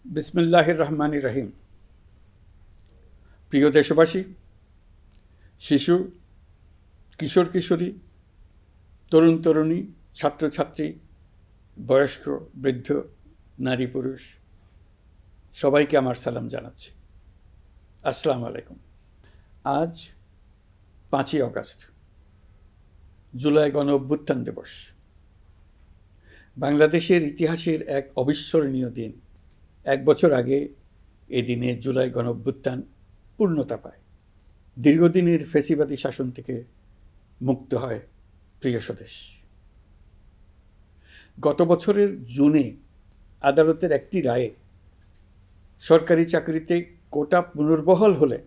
বিসমিল্লাহির রহমানির রহিম। প্রিয় দেশবাসী, শিশু, কিশোর কিশোরী, তরুণ তরুণী, ছাত্রছাত্রী, বয়স্ক, বৃদ্ধ, নারী পুরুষ সবাইকে আমার সালাম জানাচ্ছি। আসসালামু আলাইকুম। আজ 5ই অগাস্ট, জুলাই গণ অভ্যুত্থান দিবস। বাংলাদেশের ইতিহাসের এক অবিস্মরণীয় দিন। 1 বছর আগে এই দিনে জুলাই গণ অভ্যুত্থান পূর্ণতা পায়। দীর্ঘদিনের ফ্যাসিবাদী শাসন থেকে মুক্ত হয় প্রিয় স্বদেশ। গত বছরের জুনে আদালতের একটি রায়ে সরকারি চাকরিতে কোটা পুনর্বহাল হলে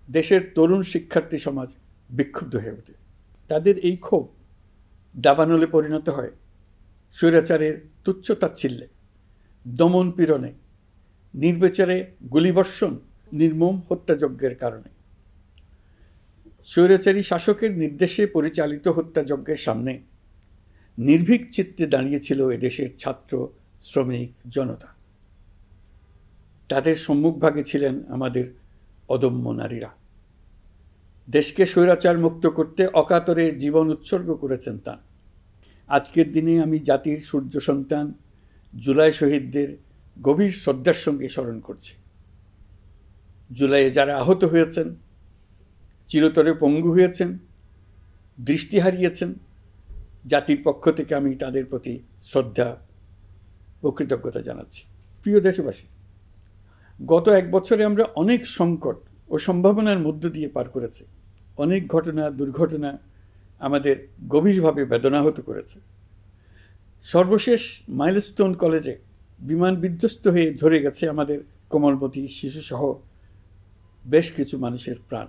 দেশের তরুণ শিক্ষার্থী সমাজ বিক্ষুব্ধ হয়ে ওঠে। তাদের এই ক্ষোভ দাবানলে পরিণত হয় স্বৈরাচারের তুচ্ছ-তাচ্ছিল্যে, দমন পীড়নে, নির্বিচারে গুলিবর্ষণ, নির্মম হত্যাযজ্ঞের কারণে। স্বৈরাচারী শাসকের নির্দেশে পরিচালিত হত্যাযজ্ঞের সামনে নির্ভীক চিত্তে দাঁড়িয়েছিল এদেশের ছাত্র, শ্রমিক, জনতা। তাদের সম্মুখভাগে ছিলেন আমাদের অদম্য নারীরা। দেশকে স্বৈরাচার মুক্ত করতে অকাতরে জীবন উৎসর্গ করেছেন তাঁরা। আজকের দিনে আমি জাতির সূর্য সন্তান জুলাই শহীদদের গভীর শ্রদ্ধার সঙ্গে স্মরণ করছি। জুলাইয়ে যারা আহত হয়েছেন, চিরতরে পঙ্গু হয়েছেন, দৃষ্টি হারিয়েছেন, জাতির পক্ষ থেকে আমি তাদের প্রতি শ্রদ্ধা ও কৃতজ্ঞতা জানাচ্ছি। প্রিয় দেশবাসী, গত 1 বছরে আমরা অনেক সংকট ও সম্ভাবনার মধ্য দিয়ে পার করেছি। অনেক ঘটনা, দুর্ঘটনা আমাদের গভীরভাবে বেদনাহত করেছে। সর্বশেষ মাইলস্টোন কলেজে বিমান বিধ্বস্ত হয়ে ঝরে গেছে আমাদের কোমলমতি শিশুসহ বেশ কিছু মানুষের প্রাণ।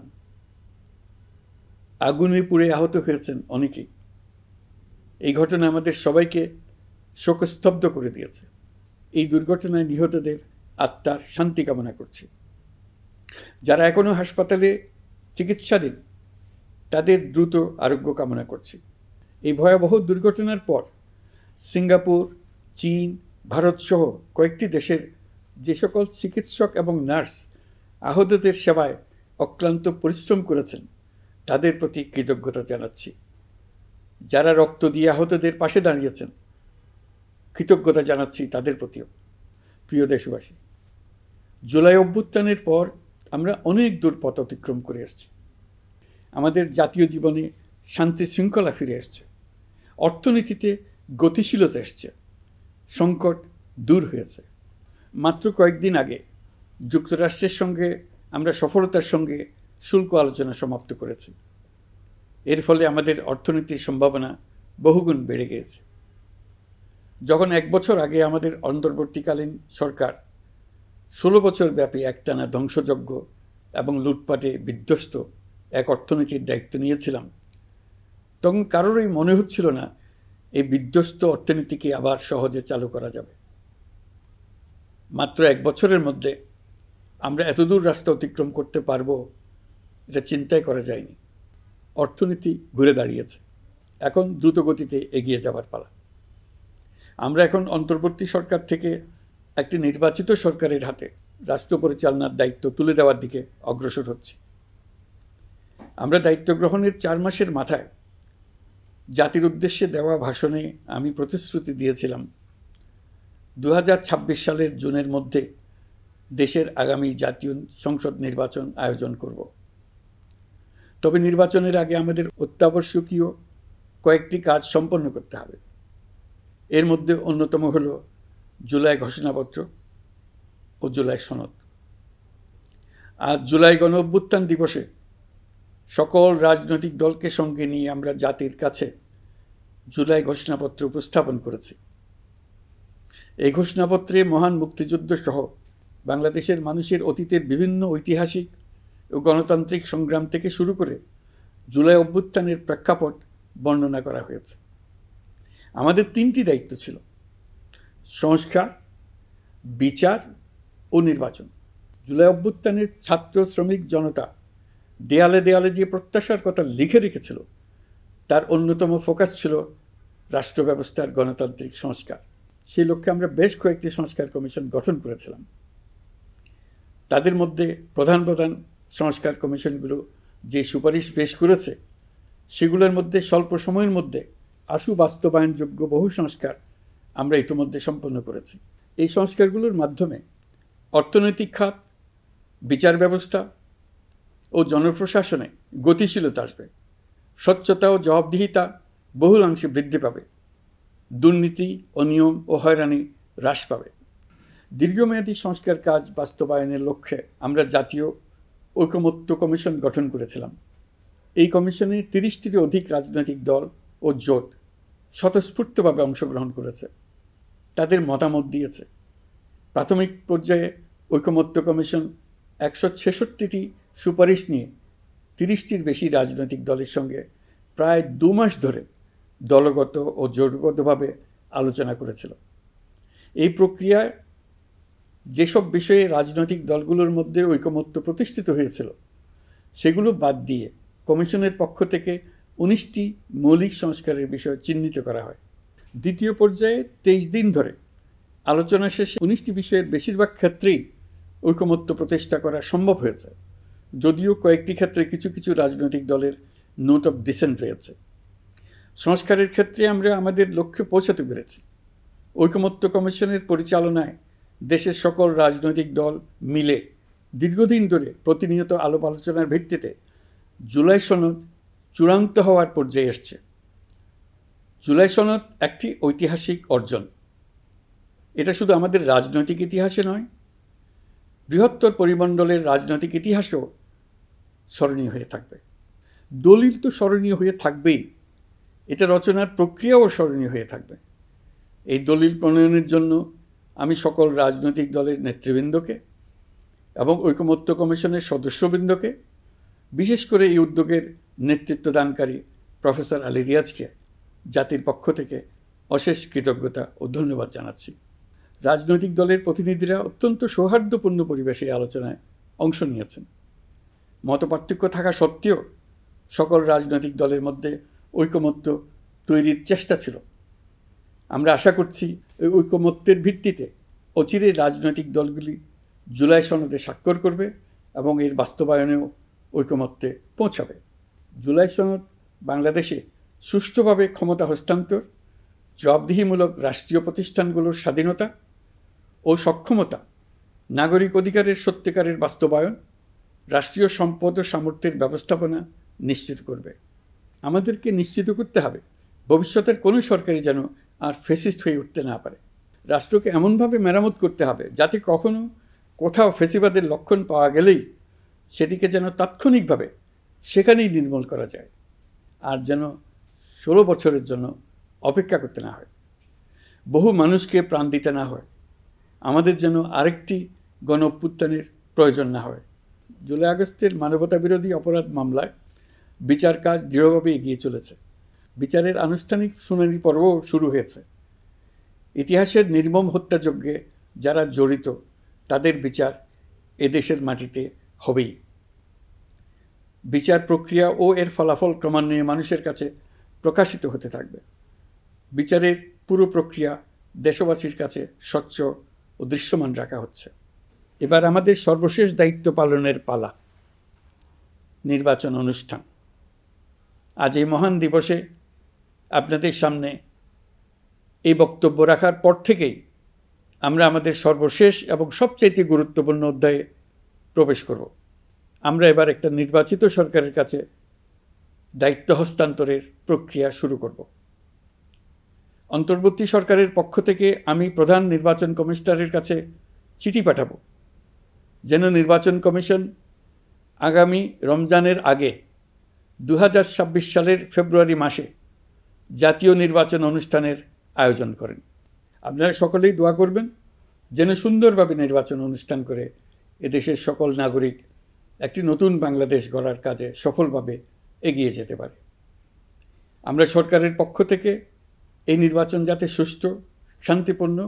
আগুনে পুড়ে আহত হয়েছেন অনেকেই। এই ঘটনা আমাদের সবাইকে শোকস্তব্ধ করে দিয়েছে। এই দুর্ঘটনায় নিহতদের আত্মার শান্তি কামনা করছি। যারা এখনও হাসপাতালে চিকিৎসাধীন, তাদের দ্রুত আরোগ্য কামনা করছি। এই ভয়াবহ দুর্ঘটনার পর সিঙ্গাপুর, চীন, ভারতসহ কয়েকটি দেশের যে সকল চিকিৎসক এবং নার্স আহতদের সেবায় অক্লান্ত পরিশ্রম করেছেন, তাদের প্রতি কৃতজ্ঞতা জানাচ্ছি। যারা রক্ত দিয়ে আহতদের পাশে দাঁড়িয়েছেন, কৃতজ্ঞতা জানাচ্ছি তাদের প্রতিও। প্রিয় দেশবাসী, জুলাই অভ্যুত্থানের পর আমরা অনেক দূর পথ অতিক্রম করে এসেছি। আমাদের জাতীয় জীবনে শান্তি শৃঙ্খলা ফিরে এসছে, অর্থনীতিতে গতিশীলতা এসছে, সংকট দূর হয়েছে। মাত্র কয়েকদিন আগে যুক্তরাষ্ট্রের সঙ্গে আমরা সফলতার সঙ্গে শুল্ক আলোচনা সমাপ্ত করেছি। এর ফলে আমাদের অর্থনীতির সম্ভাবনা বহুগুণ বেড়ে গিয়েছে। যখন 1 বছর আগে আমাদের অন্তর্বর্তীকালীন সরকার 16 বছর ব্যাপী একটানা ধ্বংসযজ্ঞ এবং লুটপাটে বিধ্বস্ত এক অর্থনীতির দায়িত্ব নিয়েছিলাম, তখন কারোরই মনে হচ্ছিল না এই বিধ্বস্ত অর্থনীতিকে আবার সহজে চালু করা যাবে। মাত্র 1 বছরের মধ্যে আমরা এতদূর রাস্তা অতিক্রম করতে পারবো, এটা চিন্তাই করা যায়নি। অর্থনীতি ঘুরে দাঁড়িয়েছে, এখন দ্রুত গতিতে এগিয়ে যাবার পালা। আমরা এখন অন্তর্বর্তী সরকার থেকে একটি নির্বাচিত সরকারের হাতে রাষ্ট্র পরিচালনার দায়িত্ব তুলে দেওয়ার দিকে অগ্রসর হচ্ছি। আমরা দায়িত্ব গ্রহণের 4 মাসের মাথায় জাতির উদ্দেশ্যে দেওয়া ভাষণে আমি প্রতিশ্রুতি দিয়েছিলাম 2026 সালের জুনের মধ্যে দেশের আগামী জাতীয় সংসদ নির্বাচন আয়োজন করব। তবে নির্বাচনের আগে আমাদের অত্যাবশ্যকীয় কয়েকটি কাজ সম্পন্ন করতে হবে। এর মধ্যে অন্যতম হল জুলাই ঘোষণাপত্র ও জুলাই সনদ। আজ জুলাই গণ অভ্যুত্থান দিবসে সকল রাজনৈতিক দলকে সঙ্গে নিয়ে আমরা জাতির কাছে জুলাই ঘোষণাপত্র উপস্থাপন করেছি। এই ঘোষণাপত্রে মহান মুক্তিযুদ্ধ সহ বাংলাদেশের মানুষের অতীতের বিভিন্ন ঐতিহাসিক ও গণতান্ত্রিক সংগ্রাম থেকে শুরু করে জুলাই অভ্যুত্থানের প্রেক্ষাপট বর্ণনা করা হয়েছে। আমাদের 3টি দায়িত্ব ছিল: সংস্কার, বিচার ও নির্বাচন। জুলাই অভ্যুত্থানের ছাত্র, শ্রমিক, জনতা দেয়ালে দেয়ালে যে প্রত্যাশার কথা লিখে রেখেছিল, তার অন্যতম ফোকাস ছিল রাষ্ট্র ব্যবস্থার গণতান্ত্রিক সংস্কার। সেই লক্ষ্যে আমরা বেশ কয়েকটি সংস্কার কমিশন গঠন করেছিলাম। তাদের মধ্যে প্রধান প্রধান সংস্কার কমিশনগুলো যে সুপারিশ পেশ করেছে সেগুলোর মধ্যে স্বল্প সময়ের মধ্যে আশু বাস্তবায়নযোগ্য বহু সংস্কার আমরা ইতিমধ্যে সম্পন্ন করেছি। এই সংস্কারগুলোর মাধ্যমে অর্থনৈতিক খাত, বিচার ব্যবস্থা ও জনপ্রশাসনে গতিশীলতা আসবে, স্বচ্ছতা ও জবাবদিহিতা বহুলাংশে বৃদ্ধি পাবে, দুর্নীতি, অনিয়ম ও হয়রানি হ্রাস পাবে। দীর্ঘমেয়াদী সংস্কার কাজ বাস্তবায়নের লক্ষ্যে আমরা জাতীয় ঐকমত্য কমিশন গঠন করেছিলাম। এই কমিশনে 30টির অধিক রাজনৈতিক দল ও জোট স্বতঃস্ফূর্তভাবে অংশগ্রহণ করেছে, তাদের মতামত দিয়েছে। প্রাথমিক পর্যায়ে ঐকমত্য কমিশন 166টি সুপারিশ নিয়ে 30টির বেশি রাজনৈতিক দলের সঙ্গে প্রায় 2 মাস ধরে দলগত ও জোটগতভাবে আলোচনা করেছিল। এই প্রক্রিয়ায় যেসব বিষয়ে রাজনৈতিক দলগুলোর মধ্যে ঐকমত্য প্রতিষ্ঠিত হয়েছিল সেগুলো বাদ দিয়ে কমিশনের পক্ষ থেকে 19টি মৌলিক সংস্কারের বিষয় চিহ্নিত করা হয়। দ্বিতীয় পর্যায়ে 23 দিন ধরে আলোচনা শেষে 19টি বিষয়ের বেশিরভাগ ক্ষেত্রেই ঐকমত্য প্রতিষ্ঠা করা সম্ভব হয়েছে, যদিও কয়েকটি ক্ষেত্রে কিছু কিছু রাজনৈতিক দলের নোট অফ ডিসেন্ট রয়েছে। সংস্কারের ক্ষেত্রে আমরা আমাদের লক্ষ্যে পৌঁছাতে পেরেছি। ঐকমত্য কমিশনের পরিচালনায় দেশের সকল রাজনৈতিক দল মিলে দীর্ঘদিন ধরে প্রতিনিয়ত আলাপ আলোচনার ভিত্তিতে জুলাই সনদ চূড়ান্ত হওয়ার পর্যায়ে এসছে। জুলাই সনদ একটি ঐতিহাসিক অর্জন। এটা শুধু আমাদের রাজনৈতিক ইতিহাসে নয়, বৃহত্তর পরিমণ্ডলের রাজনৈতিক ইতিহাসেও স্মরণীয় হয়ে থাকবে। দলিল তো স্মরণীয় হয়ে থাকবেই, এটা রচনার প্রক্রিয়াও স্মরণীয় হয়ে থাকবে। এই দলিল প্রণয়নের জন্য আমি সকল রাজনৈতিক দলের নেতৃবৃন্দকে এবং ঐকমত্য কমিশনের সদস্যবৃন্দকে, বিশেষ করে এই উদ্যোগের নেতৃত্বদানকারী প্রফেসর আলী রিয়াজকে জাতির পক্ষ থেকে অশেষ কৃতজ্ঞতা ও ধন্যবাদ জানাচ্ছি। রাজনৈতিক দলের প্রতিনিধিরা অত্যন্ত সৌহার্দ্যপূর্ণ পরিবেশে আলোচনায় অংশ নিয়েছেন। মতপার্থক্য থাকা সত্ত্বেও সকল রাজনৈতিক দলের মধ্যে ঐকমত্য তৈরির চেষ্টা ছিল। আমরা আশা করছি এই ঐকমত্যের ভিত্তিতে অচিরে রাজনৈতিক দলগুলি জুলাই সনদে স্বাক্ষর করবে এবং এর বাস্তবায়নেও ঐকমত্যে পৌঁছাবে। জুলাই সনদ বাংলাদেশে সুষ্ঠুভাবে ক্ষমতা হস্তান্তর, জবাবদিহিমূলক রাষ্ট্রীয় প্রতিষ্ঠানগুলোর স্বাধীনতা ও সক্ষমতা, নাগরিক অধিকারের সত্যিকারের বাস্তবায়ন, রাষ্ট্রীয় সম্পদ ও সামর্থ্যের ব্যবস্থাপনা নিশ্চিত করবে। আমাদেরকে নিশ্চিত করতে হবে ভবিষ্যতের কোনো সরকারই যেন আর ফ্যাসিস্ট হয়ে উঠতে না পারে। রাষ্ট্রকে এমনভাবে মেরামত করতে হবে যাতে কখনো কোথাও ফ্যাসিবাদের লক্ষণ পাওয়া গেলেই সেটিকে যেন তাৎক্ষণিকভাবে সেখানেই নির্মূল করা যায়, আর যেন 16 বছরের জন্য অপেক্ষা করতে না হয়, বহু মানুষকে প্রাণ দিতে না হয়, আমাদের যেন আরেকটি গণ অভ্যুত্থানের প্রয়োজন না হয়। জুলাই আগস্টের মানবতাবিরোধী অপরাধ মামলায় বিচার কাজ দৃঢ়ভাবে এগিয়ে চলেছে। বিচারের আনুষ্ঠানিক শুনানি পর্বও শুরু হয়েছে। ইতিহাসের নির্মম হত্যাযজ্ঞে যারা জড়িত তাদের বিচার এদেশের মাটিতে হবেই। বিচার প্রক্রিয়া ও এর ফলাফল ক্রমান্বয়ে মানুষের কাছে প্রকাশিত হতে থাকবে। বিচারের পুরো প্রক্রিয়া দেশবাসীর কাছে স্বচ্ছ ও দৃশ্যমান রাখা হচ্ছে। এবার আমাদের সর্বশেষ দায়িত্ব পালনের পালা, নির্বাচন অনুষ্ঠান। আজ এই মহান দিবসে আপনাদের সামনে এই বক্তব্য রাখার পর থেকেই আমরা আমাদের সর্বশেষ এবং সবচাইতে গুরুত্বপূর্ণ অধ্যায়ে প্রবেশ করব। আমরা এবার একটা নির্বাচিত সরকারের কাছে দায়িত্ব হস্তান্তরের প্রক্রিয়া শুরু করব। অন্তর্বর্তী সরকারের পক্ষ থেকে আমি প্রধান নির্বাচন কমিশনারের কাছে চিঠি পাঠাবো যেন নির্বাচন কমিশন আগামী রমজানের আগে 2026 সালের ফেব্রুয়ারি মাসে জাতীয় নির্বাচন অনুষ্ঠানের আয়োজন করেন। আপনারা সকলেই দোয়া করবেন যেন সুন্দরভাবে নির্বাচন অনুষ্ঠান করে এদেশের সকল নাগরিক একটি নতুন বাংলাদেশ গড়ার কাজে সফলভাবে এগিয়ে যেতে পারে। আমরা সরকারের পক্ষ থেকে এই নির্বাচন যাতে সুষ্ঠু, শান্তিপূর্ণ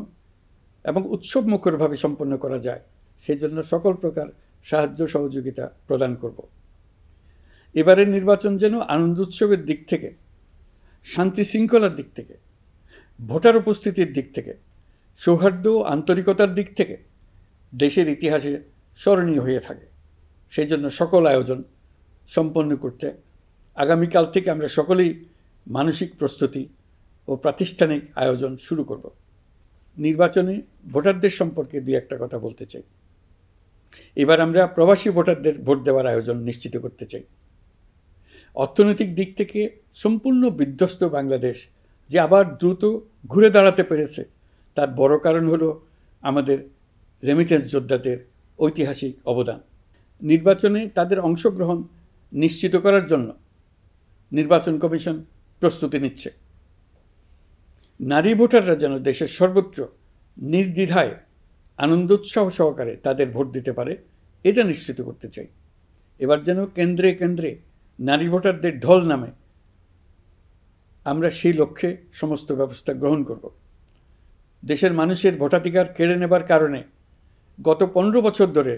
এবং উৎসবমুখরভাবে সম্পন্ন করা যায় সেজন্য সকল প্রকার সাহায্য সহযোগিতা প্রদান করব। এবারের নির্বাচন যেন আনন্দ উৎসবের দিক থেকে, শান্তি শৃঙ্খলার দিক থেকে, ভোটার উপস্থিতির দিক থেকে সৌহার্দ্য ও আন্তরিকতার দিক থেকে দেশের ইতিহাসে স্মরণীয় হয়ে থাকে। সেই জন্য সকল আয়োজন সম্পন্ন করতে আগামীকাল থেকে আমরা সকলেই মানসিক প্রস্তুতি ও প্রাতিষ্ঠানিক আয়োজন শুরু করব। নির্বাচনে ভোটারদের সম্পর্কে দুই একটা কথা বলতে চাই। এবার আমরা প্রবাসী ভোটারদের ভোট দেওয়ার আয়োজন নিশ্চিত করতে চাই। অর্থনৈতিক দিক থেকে সম্পূর্ণ বিধ্বস্ত বাংলাদেশ যে আবার দ্রুত ঘুরে দাঁড়াতে পেরেছে, তার বড় কারণ হলো আমাদের রেমিটেন্স যোদ্ধাদের ঐতিহাসিক অবদান। নির্বাচনে তাদের অংশগ্রহণ নিশ্চিত করার জন্য নির্বাচন কমিশন প্রস্তুতি নিচ্ছে। নারী ভোটাররা যেন দেশের সর্বত্র নির্দ্বিধায় আনন্দোৎসাহ সহকারে তাদের ভোট দিতে পারে, এটা নিশ্চিত করতে চাই। এবার যেন কেন্দ্রে কেন্দ্রে নারী ভোটারদের ঢল নামে, আমরা সেই লক্ষ্যে সমস্ত ব্যবস্থা গ্রহণ করব। দেশের মানুষের ভোটাধিকার কেড়ে নেবার কারণে গত 15 বছর ধরে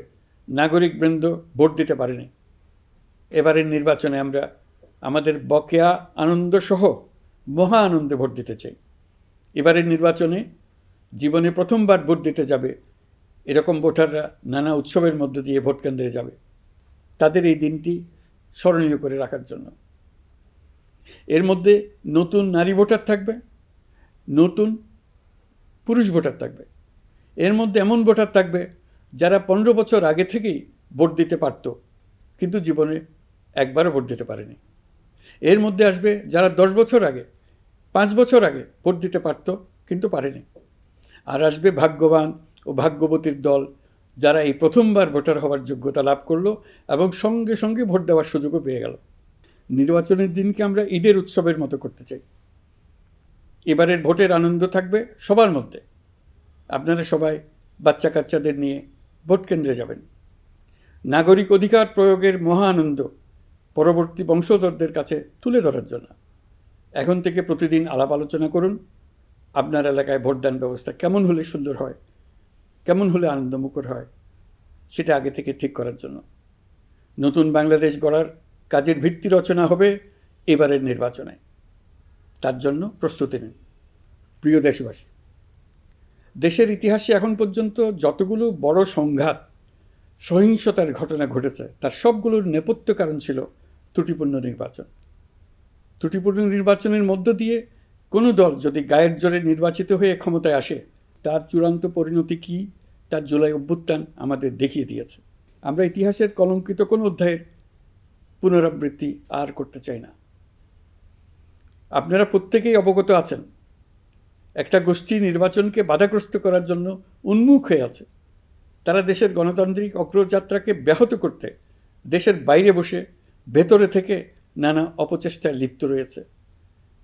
নাগরিকবৃন্দ ভোট দিতে পারেনি। এবারের নির্বাচনে আমরা আমাদের বকেয়া আনন্দসহ মহা আনন্দে ভোট দিতে চাই। এবারের নির্বাচনে জীবনে প্রথমবার ভোট দিতে যাবে এরকম ভোটাররা নানা উৎসবের মধ্য দিয়ে ভোট কেন্দ্রে যাবে, তাদের এই দিনটি স্মরণীয় করে রাখার জন্য। এর মধ্যে নতুন নারী ভোটার থাকবে, নতুন পুরুষ ভোটার থাকবে। এর মধ্যে এমন ভোটার থাকবে যারা 15 বছর আগে থেকেই ভোট দিতে পারত, কিন্তু জীবনে একবারও ভোট দিতে পারেনি। এর মধ্যে আসবে যারা 10 বছর আগে, 5 বছর আগে ভোট দিতে পারত কিন্তু পারেনি। আর আসবে ভাগ্যবান ও ভাগ্যবতীর দল, যারা এই প্রথমবার ভোটার হওয়ার যোগ্যতা লাভ করলো এবং সঙ্গে সঙ্গে ভোট দেওয়ার সুযোগও পেয়ে গেল। নির্বাচনের দিনকে আমরা ঈদের উৎসবের মতো করতে চাই। এবারের ভোটের আনন্দ থাকবে সবার মধ্যে। আপনারা সবাই বাচ্চা কাচ্চাদের নিয়ে ভোট কেন্দ্রে যাবেন। নাগরিক অধিকার প্রয়োগের মহা আনন্দ পরবর্তী বংশধরদের কাছে তুলে ধরার জন্য এখন থেকে প্রতিদিন আলাপ আলোচনা করুন। আপনার এলাকায় ভোটদান ব্যবস্থা কেমন হলে সুন্দর হয়, কেমন হলে আনন্দমুখর হয়, সেটা আগে থেকে ঠিক করার জন্য। নতুন বাংলাদেশ গড়ার কাজের ভিত্তি রচনা হবে এবারের নির্বাচনে। তার জন্য প্রস্তুতি নিন। প্রিয় দেশবাসী, দেশের ইতিহাসে এখন পর্যন্ত যতগুলো বড় সংঘাত, সহিংসতার ঘটনা ঘটেছে, তার সবগুলোর নেপথ্য কারণ ছিল ত্রুটিপূর্ণ নির্বাচন। ত্রুটিপূর্ণ নির্বাচনের মধ্য দিয়ে কোনো দল যদি গায়ের জোরে নির্বাচিত হয়ে ক্ষমতায় আসে, তার চূড়ান্ত পরিণতি কী, তার জুলাই অভ্যুত্থান আমাদের দেখিয়ে দিয়েছে। আমরা ইতিহাসের কলঙ্কিত কোনো অধ্যায়ের পুনরাবৃত্তি আর করতে চাই না। আপনারা প্রত্যেকেই অবগত আছেন, একটা গোষ্ঠী নির্বাচনকে বাধাগ্রস্ত করার জন্য উন্মুখ হয়ে আছে। তারা দেশের গণতান্ত্রিক অগ্রযাত্রাকে ব্যাহত করতে দেশের বাইরে বসে ভেতরে থেকে নানা অপচেষ্টায় লিপ্ত রয়েছে।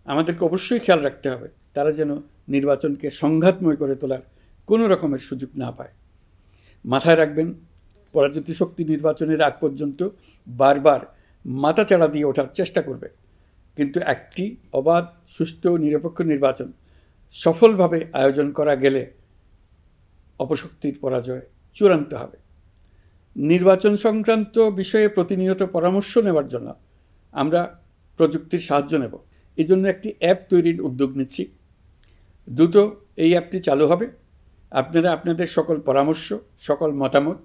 আমাদেরকে অবশ্যই খেয়াল রাখতে হবে তারা যেন নির্বাচনকে সংঘাতময় করে তোলার কোনো রকমের সুযোগ না পায়। মাথায় রাখবেন, পরাজিত শক্তি নির্বাচনের আগ পর্যন্ত বারবার মাথাচাড়া দিয়ে ওঠার চেষ্টা করবে, কিন্তু একটি অবাধ, সুষ্ঠু, নিরপেক্ষ নির্বাচন সফলভাবে আয়োজন করা গেলে অপশক্তির পরাজয় চূড়ান্ত হবে। নির্বাচন সংক্রান্ত বিষয়ে প্রতিনিয়ত পরামর্শ নেওয়ার জন্য আমরা প্রযুক্তির সাহায্য নেব। এই জন্য একটি অ্যাপ তৈরির উদ্যোগ নিচ্ছি। দ্রুত এই অ্যাপটি চালু হবে। আপনারা আপনাদের সকল পরামর্শ, সকল মতামত,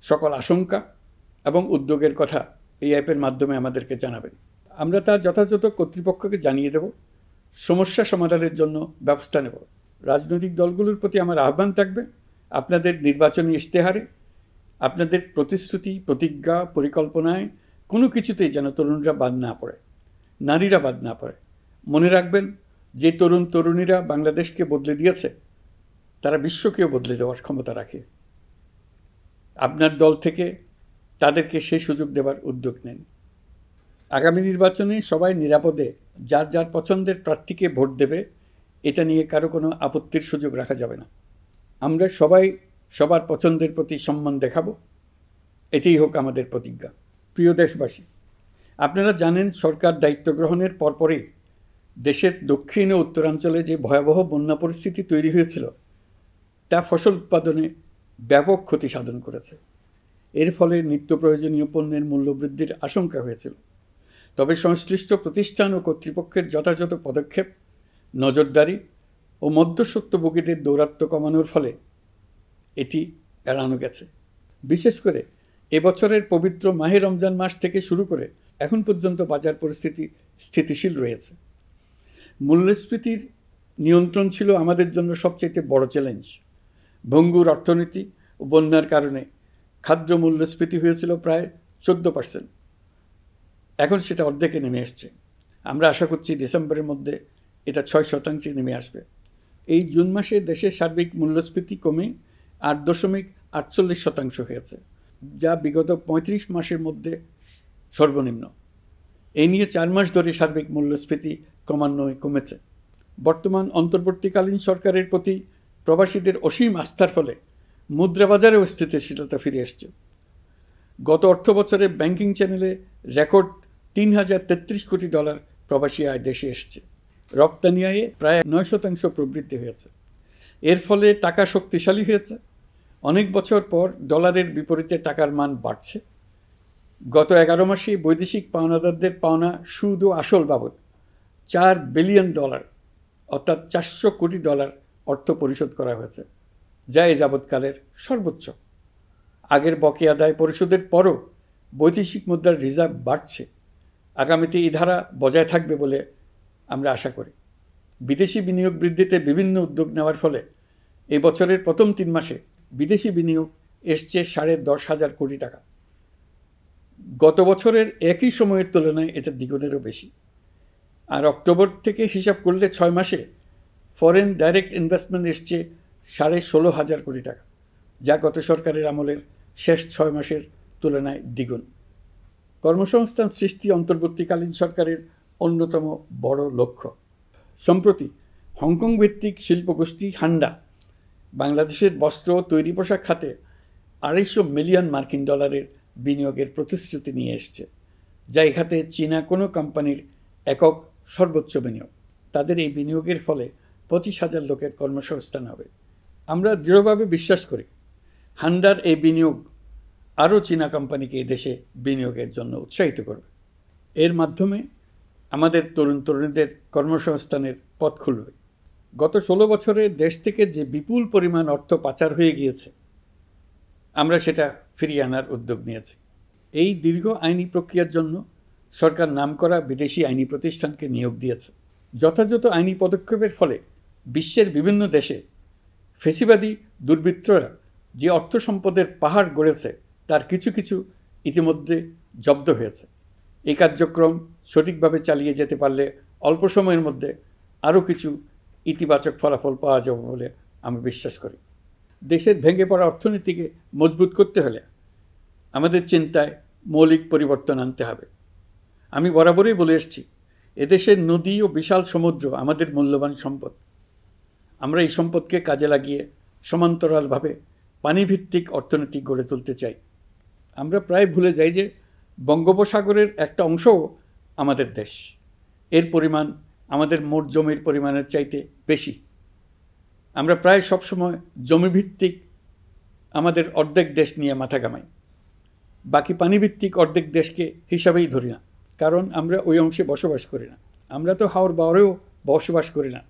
সকল আশঙ্কা এবং উদ্যোগের কথা এই অ্যাপের মাধ্যমে আমাদেরকে জানাবেন। আমরা তা যথাযথ কর্তৃপক্ষকে জানিয়ে দেব, সমস্যা সমাধানের জন্য ব্যবস্থা নেব। রাজনৈতিক দলগুলোর প্রতি আমার আহ্বান থাকবে, আপনাদের নির্বাচনী ইশতেহারে, আপনাদের প্রতিশ্রুতি, প্রতিজ্ঞা, পরিকল্পনায় কোনো কিছুতেই যেন তরুণরা বাদ না পড়ে, নারীরা বাদ না পড়ে। মনে রাখবেন, যে তরুণ তরুণীরা বাংলাদেশকে বদলে দিয়েছে, তারা বিশ্বকেও বদলে দেওয়ার ক্ষমতা রাখে। আপনার দল থেকে তাদেরকে সেই সুযোগ দেওয়ার উদ্যোগ নেন। আগামী নির্বাচনে সবাই নিরাপদে যার যার পছন্দের প্রার্থীকে ভোট দেবে, এটা নিয়ে কারো কোনো আপত্তির সুযোগ রাখা যাবে না। আমরা সবাই সবার পছন্দের প্রতি সম্মান দেখাবো, এটাই হোক আমাদের প্রতিজ্ঞা। প্রিয় দেশবাসী, আপনারা জানেন, সরকার দায়িত্ব গ্রহণের পরপরই দেশের দক্ষিণ ও উত্তরাঞ্চলে যে ভয়াবহ বন্যা পরিস্থিতি তৈরি হয়েছিল, তা ফসল উৎপাদনে ব্যাপক ক্ষতি সাধন করেছে। এর ফলে নিত্য প্রয়োজনীয় পণ্যের মূল্যবৃদ্ধির আশঙ্কা হয়েছিল। তবে সংশ্লিষ্ট প্রতিষ্ঠান ও কর্তৃপক্ষের যথাযথ পদক্ষেপ, নজরদারি ও মধ্যস্বত্বভোগীদের দৌরাত্ম্য কমানোর ফলে এটি এড়ানো গেছে। বিশেষ করে এবছরের পবিত্র মাহে রমজান মাস থেকে শুরু করে এখন পর্যন্ত বাজার পরিস্থিতি স্থিতিশীল রয়েছে। মূল্যস্ফীতির নিয়ন্ত্রণ ছিল আমাদের জন্য সবচেয়ে বড় চ্যালেঞ্জ। ভঙ্গুর অর্থনীতি ও বন্যার কারণে খাদ্য মূল্যস্ফীতি হয়েছিল প্রায় 14%। এখন সেটা অর্ধেকে নেমে এসছে। আমরা আশা করছি ডিসেম্বরের মধ্যে এটা 6% নেমে আসবে। এই জুন মাসে দেশের সার্বিক মূল্যস্ফীতি কমে 8.48% হয়েছে, যা বিগত 35 মাসের মধ্যে সর্বনিম্ন। এই নিয়ে 4 মাস ধরে সার্বিক মূল্যস্ফীতি ক্রমান্বয়ে কমেছে। বর্তমান অন্তর্বর্তীকালীন সরকারের প্রতি প্রবাসীদের অসীম আস্থার ফলে মুদ্রাবাজারেও স্থিতিশীলতা ফিরে এসছে। গত অর্থবছরে ব্যাংকিং চ্যানেলে রেকর্ড $3033 কোটি প্রবাসী আয় দেশে এসছে। রপ্তানি আয়ে প্রায় 9% প্রবৃদ্ধি হয়েছে। এর ফলে টাকা শক্তিশালী হয়েছে। অনেক বছর পর ডলারের বিপরীতে টাকার মান বাড়ছে। গত 11 মাসে বৈদেশিক পাওনাদারদের পাওনা সুদ ও আসল বাবদ $4 বিলিয়ন অর্থাৎ $400 কোটি অর্থ পরিশোধ করা হয়েছে, যা এ যাবৎকালের সর্বোচ্চ। আগের বকেয়া আদায় পরিশোধের পরও বৈদেশিক মুদ্রার রিজার্ভ বাড়ছে। আগামীতে এই ধারা বজায় থাকবে বলে আমরা আশা করি। বিদেশি বিনিয়োগ বৃদ্ধিতে বিভিন্ন উদ্যোগ নেওয়ার ফলে এই বছরের প্রথম 3 মাসে বিদেশি বিনিয়োগ এসছে $10,500 কোটি। গত বছরের একই সময়ের তুলনায় এটা দ্বিগুণেরও বেশি। আর অক্টোবর থেকে হিসাব করলে 6 মাসে ফরেন ডাইরেক্ট ইনভেস্টমেন্ট এসছে $16,500 কোটি, যা গত সরকারের আমলের শেষ 6 মাসের তুলনায় দ্বিগুণ। কর্মসংস্থান সৃষ্টি অন্তর্বর্তীকালীন সরকারের অন্যতম বড় লক্ষ্য। সম্প্রতি হংকং ভিত্তিক শিল্পগোষ্ঠী হান্ডা বাংলাদেশের বস্ত্র ও তৈরি পোশাক খাতে $250 মিলিয়ন বিনিয়োগের প্রতিশ্রুতি নিয়ে এসছে, যা এ খাতে চীনা কোনো কোম্পানির একক সর্বোচ্চ বিনিয়োগ। তাদের এই বিনিয়োগের ফলে 25,000 লোকের কর্মসংস্থান হবে। আমরা দৃঢ়ভাবে বিশ্বাস করি হান্ডার এই বিনিয়োগ আরও চীনা কোম্পানিকে এই দেশে বিনিয়োগের জন্য উৎসাহিত করবে। এর মাধ্যমে আমাদের তরুণ তরুণীদের কর্মসংস্থানের পথ খুলবে। গত 16 বছরে দেশ থেকে যে বিপুল পরিমাণ অর্থ পাচার হয়ে গিয়েছে, আমরা সেটা ফিরিয়ে আনার উদ্যোগ নিয়েছি। এই দীর্ঘ আইনি প্রক্রিয়ার জন্য সরকার নামকরা বিদেশি আইনি প্রতিষ্ঠানকে নিয়োগ দিয়েছে। যথাযথ আইনি পদক্ষেপের ফলে বিশ্বের বিভিন্ন দেশে ফেসিবাদী দুর্বৃত্তরা যে অর্থ সম্পদের পাহাড় গড়েছে তার কিছু কিছু ইতিমধ্যে জব্দ হয়েছে। এই কার্যক্রম সঠিকভাবে চালিয়ে যেতে পারলে অল্প সময়ের মধ্যে আরও কিছু ইতিবাচক ফলাফল পাওয়া যাবে বলে আমি বিশ্বাস করি। দেশের ভেঙে পড়া অর্থনীতিকে মজবুত করতে হলে আমাদের চিন্তায় মৌলিক পরিবর্তন আনতে হবে। আমি বরাবরই বলে এসেছি, এদেশের নদী ও বিশাল সমুদ্র আমাদের মূল্যবান সম্পদ। আমরা এই সম্পদকে কাজে লাগিয়ে সমান্তরালভাবে পানিভিত্তিক অর্থনীতি গড়ে তুলতে চাই। আমরা প্রায় ভুলে যাই যে বঙ্গোপসাগরের একটা অংশও আমাদের দেশ। এর পরিমাণ আমাদের মোট জমির পরিমাণের চাইতে বেশি। আমরা প্রায় সবসময় জমিভিত্তিক আমাদের অর্ধেক দেশ নিয়ে মাথা ঘামাই, বাকি পানিভিত্তিক অর্ধেক দেশকে হিসাবেই ধরি না, কারণ আমরা ওই অংশে বসবাস করি না। আমরা তো হাওর বাওরেও বসবাস করি না,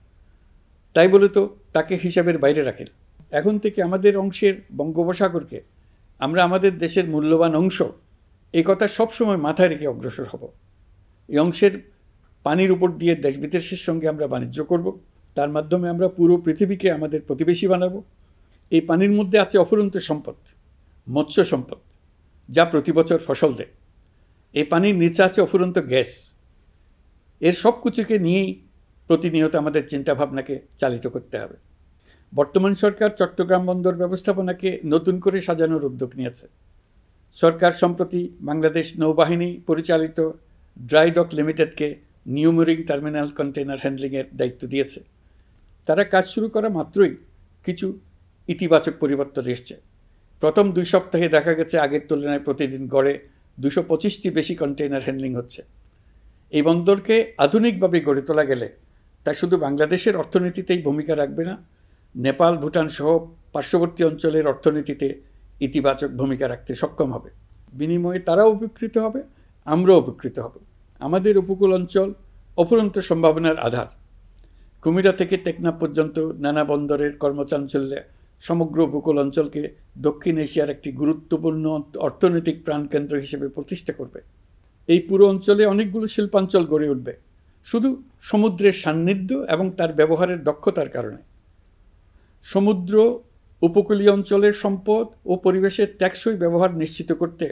তাই বলে তো তাকে হিসাবের বাইরে রাখি। এখন থেকে আমাদের অংশের বঙ্গোপসাগরকে আমরা আমাদের দেশের মূল্যবান অংশ, এই কথা সবসময় মাথায় রেখে অগ্রসর হব। এই অংশের পানির উপর দিয়ে দেশ বিদেশের সঙ্গে আমরা বাণিজ্য করব। তার মাধ্যমে আমরা পুরো পৃথিবীকে আমাদের প্রতিবেশী বানাবো। এই পানির মধ্যে আছে অফুরন্ত সম্পদ, মৎস্য সম্পদ, যা প্রতি বছর ফসল দেয়। এই পানির নিচে আছে অফুরন্ত গ্যাস। এর সব কিছুকে নিয়েই প্রতিনিয়ত আমাদের চিন্তাভাবনাকে চালিত করতে হবে। বর্তমান সরকার চট্টগ্রাম বন্দর ব্যবস্থাপনাকে নতুন করে সাজানোর উদ্যোগ নিয়েছে। সরকার সম্প্রতি বাংলাদেশ নৌবাহিনী পরিচালিত ড্রাই ডক লিমিটেডকে নিউ মুরিং টার্মিনাল কন্টেনার হ্যান্ডলিংয়ের দায়িত্ব দিয়েছে। তারা কাজ শুরু করা মাত্রই কিছু ইতিবাচক পরিবর্তন এসছে। প্রথম 2 সপ্তাহে দেখা গেছে আগের তুলনায় প্রতিদিন গড়ে 225টি বেশি কন্টেইনার হ্যান্ডলিং হচ্ছে। এই বন্দরকে আধুনিকভাবে গড়ে তোলা গেলে তা শুধু বাংলাদেশের অর্থনীতিতেই ভূমিকা রাখবে না, নেপাল, ভুটান সহ পার্শ্ববর্তী অঞ্চলের অর্থনীতিতে ইতিবাচক ভূমিকা রাখতে সক্ষম হবে। বিনিময়ে তারাও উপকৃত হবে, আমরাও উপকৃত হব। আমাদের উপকূল অঞ্চল অফুরন্ত সম্ভাবনার আধার। কুমিরা থেকে টেকনাফ পর্যন্ত নানা বন্দরের কর্মচাঞ্চল্যে সমগ্র উপকূল অঞ্চলকে দক্ষিণ এশিয়ার একটি গুরুত্বপূর্ণ অর্থনৈতিক প্রাণকেন্দ্র হিসেবে প্রতিষ্ঠা করবে। এই পুরো অঞ্চলে অনেকগুলো শিল্পাঞ্চল গড়ে উঠবে শুধু সমুদ্রের সান্নিধ্য এবং তার ব্যবহারের দক্ষতার কারণে। সমুদ্র উপকূলীয় অঞ্চলের সম্পদ ও পরিবেশের টেকসই ব্যবহার নিশ্চিত করতে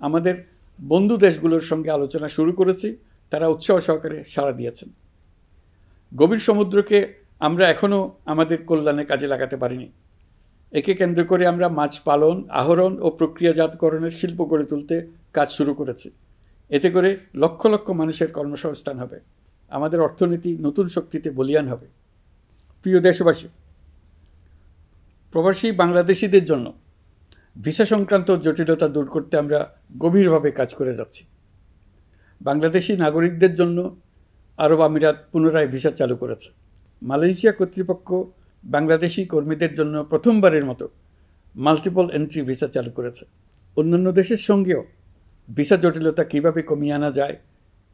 আমাদের বন্ধু দেশগুলোর সঙ্গে আলোচনা শুরু করেছি। তারা উৎসাহ সহকারে সাড়া দিয়েছেন। গভীর সমুদ্রকে আমরা এখনও আমাদের কল্যাণে কাজে লাগাতে পারিনি। একে কেন্দ্র করে আমরা মাছ পালন, আহরণ ও প্রক্রিয়াজাতকরণের শিল্প গড়ে তুলতে কাজ শুরু করেছি। এতে করে লক্ষ লক্ষ মানুষের কর্মসংস্থান হবে, আমাদের অর্থনীতি নতুন শক্তিতে বলীয়ান হবে। প্রিয় দেশবাসী, প্রবাসী বাংলাদেশিদের জন্য ভিসা সংক্রান্ত জটিলতা দূর করতে আমরা গভীরভাবে কাজ করে যাচ্ছি। বাংলাদেশি নাগরিকদের জন্য আরব আমিরাত পুনরায় ভিসা চালু করেছে। মালয়েশিয়া কর্তৃপক্ষ বাংলাদেশি কর্মীদের জন্য প্রথমবারের মতো মাল্টিপল এন্ট্রি ভিসা চালু করেছে। অন্যান্য দেশের সঙ্গেও ভিসা জটিলতা কীভাবে কমিয়ে আনা যায়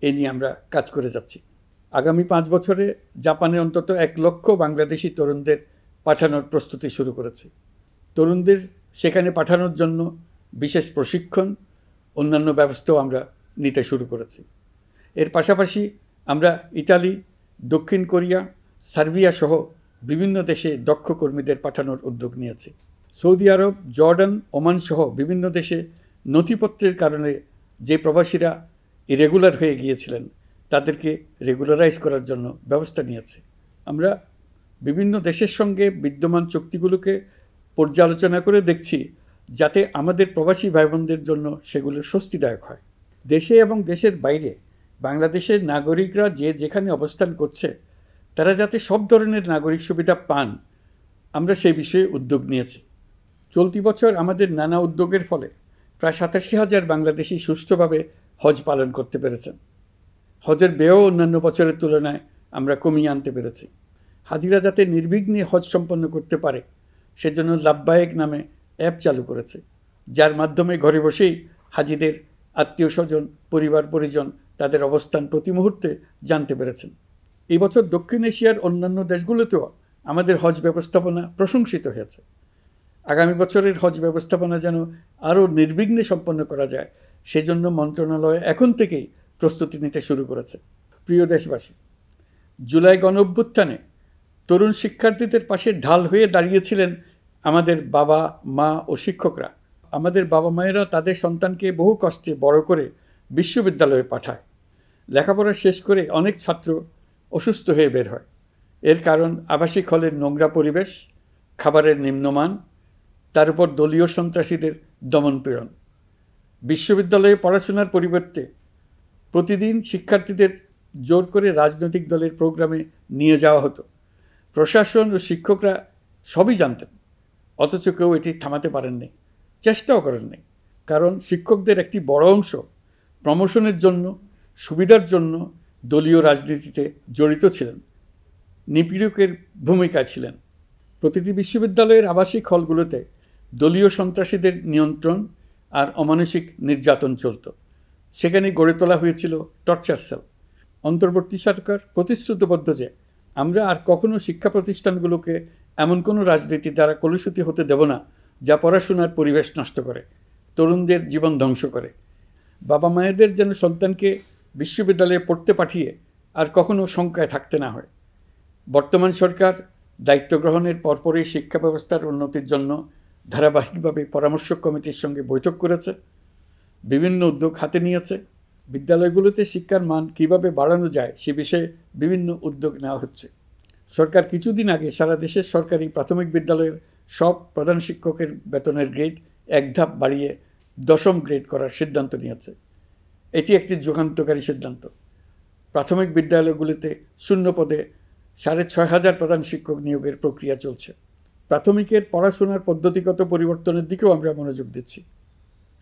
এ নিয়ে আমরা কাজ করে যাচ্ছি। আগামী 5 বছরে জাপানে অন্তত 1 লক্ষ বাংলাদেশি তরুণদের পাঠানোর প্রস্তুতি শুরু করেছে। তরুণদের সেখানে পাঠানোর জন্য বিশেষ প্রশিক্ষণ, অন্যান্য ব্যবস্থাও আমরা নিতে শুরু করেছি। এর পাশাপাশি আমরা ইতালি, দক্ষিণ কোরিয়া, সার্বিয়া সহ বিভিন্ন দেশে দক্ষ কর্মীদের পাঠানোর উদ্যোগ নিয়েছি। সৌদি আরব, জর্ডান, ওমান সহ বিভিন্ন দেশে নথিপত্রের কারণে যে প্রবাসীরা ইরেগুলার হয়ে গিয়েছিলেন তাদেরকে রেগুলারাইজ করার জন্য ব্যবস্থা নিয়েছে। আমরা বিভিন্ন দেশের সঙ্গে বিদ্যমান চুক্তিগুলোকে পর্যালোচনা করে দেখছি যাতে আমাদের প্রবাসী ভাই বোনদের জন্য সেগুলো স্বস্তিদায়ক হয়। দেশে এবং দেশের বাইরে বাংলাদেশের নাগরিকরা যে যেখানে অবস্থান করছে তারা যাতে সব ধরনের নাগরিক সুবিধা পান, আমরা সেই বিষয়ে উদ্যোগ নিয়েছি। চলতি বছর আমাদের নানা উদ্যোগের ফলে প্রায় 87,000 বাংলাদেশি সুষ্ঠুভাবে হজ পালন করতে পেরেছেন। হজের ব্যয়ও অন্যান্য বছরের তুলনায় আমরা কমিয়ে আনতে পেরেছি। হাজিরা যাতে নির্বিঘ্নে হজ সম্পন্ন করতে পারে সেজন্য লাব্বায়েক নামে অ্যাপ চালু করেছে, যার মাধ্যমে ঘরে বসেই হাজিদের আত্মীয় স্বজন, পরিবার পরিজন তাদের অবস্থান প্রতি মুহূর্তে জানতে পেরেছেন। এই বছর দক্ষিণ এশিয়ার অন্যান্য দেশগুলোতেও আমাদের হজ ব্যবস্থাপনা প্রশংসিত হয়েছে। আগামী বছরের হজ ব্যবস্থাপনা যেন আরও নির্বিঘ্নে সম্পন্ন করা যায় সেজন্য মন্ত্রণালয় এখন থেকেই প্রস্তুতি নিতে শুরু করেছে। প্রিয় দেশবাসী, জুলাই গণঅভ্যুত্থানে তরুণ শিক্ষার্থীদের পাশে ঢাল হয়ে দাঁড়িয়েছিলেন আমাদের বাবা মা ও শিক্ষকরা। আমাদের বাবা মায়েরা তাদের সন্তানকে বহু কষ্টে বড় করে বিশ্ববিদ্যালয়ে পাঠায়। লেখাপড়া শেষ করে অনেক ছাত্র অসুস্থ হয়ে বের হয়। এর কারণ আবাসিক হলের নোংরা পরিবেশ, খাবারের নিম্নমান, তার উপর দলীয় সন্ত্রাসীদের দমনপীড়ন। বিশ্ববিদ্যালয়ে পড়াশোনার পরিবর্তে প্রতিদিন শিক্ষার্থীদের জোর করে রাজনৈতিক দলের প্রোগ্রামে নিয়ে যাওয়া হতো। প্রশাসন ও শিক্ষকরা সবই জানতেন, অথচ কেউ এটি থামাতে পারেননি, চেষ্টাও করেননি। কারণ শিক্ষকদের একটি বড় অংশ প্রমোশনের জন্য, সুবিধার জন্য দলীয় রাজনীতিতে জড়িত ছিলেন, নিপীড়কের ভূমিকায় ছিলেন। প্রতিটি বিশ্ববিদ্যালয়ের আবাসিক হলগুলোতে দলীয় সন্ত্রাসীদের নিয়ন্ত্রণ আর অমানসিক নির্যাতন চলত। সেখানে গড়ে তোলা হয়েছিল টর্চার সেল। অন্তর্বর্তী সরকার প্রতিশ্রুতিবদ্ধ যে আমরা আর কখনো শিক্ষা প্রতিষ্ঠানগুলোকে এমন কোনো রাজনীতি দ্বারা কলুষিত হতে দেব না যা পড়াশোনার পরিবেশ নষ্ট করে, তরুণদের জীবন ধ্বংস করে। বাবা মায়েদের যেন সন্তানকে বিশ্ববিদ্যালয়ে পড়তে পাঠিয়ে আর কখনো শঙ্কায় থাকতে না হয়। বর্তমান সরকার দায়িত্ব গ্রহণের পরপরই শিক্ষা ব্যবস্থার উন্নতির জন্য ধারাবাহিকভাবে পরামর্শ কমিটির সঙ্গে বৈঠক করেছে, বিভিন্ন উদ্যোগ হাতে নিয়েছে। বিদ্যালয়গুলোতে শিক্ষার মান কীভাবে বাড়ানো যায় সে বিষয়ে বিভিন্ন উদ্যোগ নেওয়া হচ্ছে। সরকার কিছুদিন আগে সারা দেশের সরকারি প্রাথমিক বিদ্যালয়ের সব প্রধান শিক্ষকের বেতনের গ্রেড 1 ধাপ বাড়িয়ে 10ম গ্রেড করার সিদ্ধান্ত নিয়েছে। এটি একটি যুগান্তকারী সিদ্ধান্ত। প্রাথমিক বিদ্যালয়গুলিতে শূন্য পদে 6,500 প্রধান শিক্ষক নিয়োগের প্রক্রিয়া চলছে। প্রাথমিকের পড়াশোনার পদ্ধতিগত পরিবর্তনের দিকেও আমরা মনোযোগ দিচ্ছি।